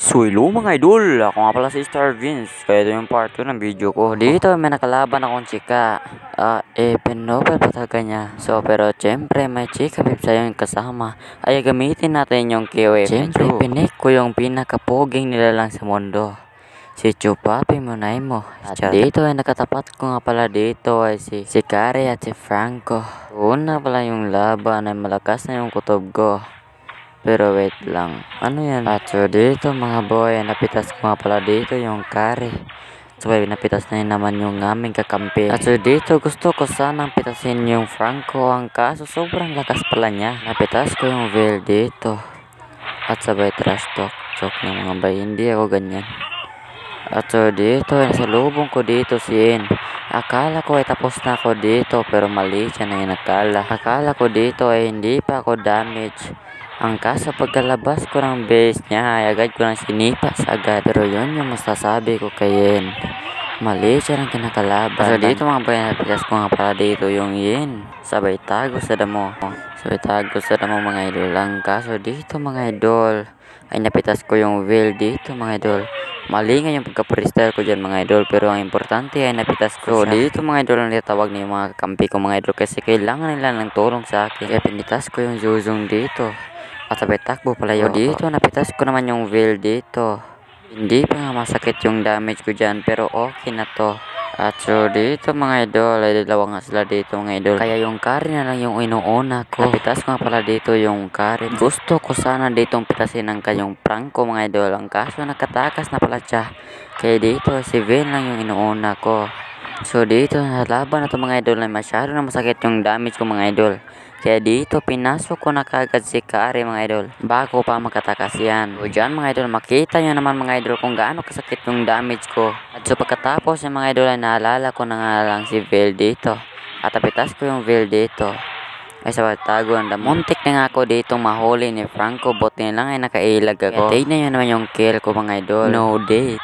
So hello mga idol, ako nga pala si Star Vince. Kaya ito yung part 2 ng video ko. Dito may nakalaban akong chika. Pinobel pa talaga niya. So pero syempre may chika pipsa yung kasama. Ay gamitin natin yung KOF. Syempre pinik ko yung pinakapoging nila lang sa mundo, si Chupapi Munay mo. At dito ay nakatapat ko nga pala dito ay si Kari at si Franco. Una pala yung laban ay malakas na yung kutob ko. Pero wait lang, ano yan? At so dito mga boy, napitas ko nga pala dito yung Kari. So napitas na yun naman yung aming kakampi. At so dito gusto ko sanang pitasin yung Franco. Ang kaso sobrang lakas pala niya. Napitas ko yung Veil dito. At sabay trash talk. Joke ng mga bay, hindi ako ganyan. At so dito, nasalubong ko dito si In. Akala ko ay tapos na ako dito, pero mali siya na yung akala. Akala ko dito ay hindi pa ako damage. Ang kaso pagkalabas ko ng base niya ay agad ko nang sinipas agad. Pero yun yung masasabi ko kay Yin. Mali siya ng kinakalaban. So dito mga boy, napitas ko nga pala dito yung Yin. Sabay tago sa damo. Mga idol. Ang kaso dito mga idol ay napitas ko yung Veil dito mga idol. Mali nga yung pagka-freestyle ko dyan mga idol, pero ang importante ay napitas ko siya. Dito mga idol ang natawag na yung mga kampi ko mga idol kasi kailangan nila ng tulong sa akin. Kaya pinitas ko yung Zuzong dito. At sabay takbo pala yun. Dito napitas ko naman yung Veil dito. Hindi pa nga masakit yung damage ko dyan, pero okay na to. At so dito mga idol ay dalawa nga sila dito mga idol. Kaya yung Kari na lang yung inuuna ko. Napitas ko nga pala dito yung Kari. Gusto ko sana ditong pitasin ng kayong Franco mga idol. Ang kaso nakatakas na pala siya. Kaya dito si Veil lang yung inuuna ko. So dito laban na to mga idol ay masyado na masakit yung damage ko mga idol. Kaya dito pinasok ko na kagad si Kari mga idol bago pa makatakas yan. So dyan mga idol, makita nyo naman mga idol kung gaano kasakit yung damage ko. At so pagkatapos yung mga idol ay naalala ko na nga lang si Veil dito. At napitas ko yung Veil dito. Ay sa tago ang muntik na nga ako dito mahuli ni Franco. Buti na lang ay nakailag ako. Kaya tignan nyo naman yung kill ko mga idol. No date.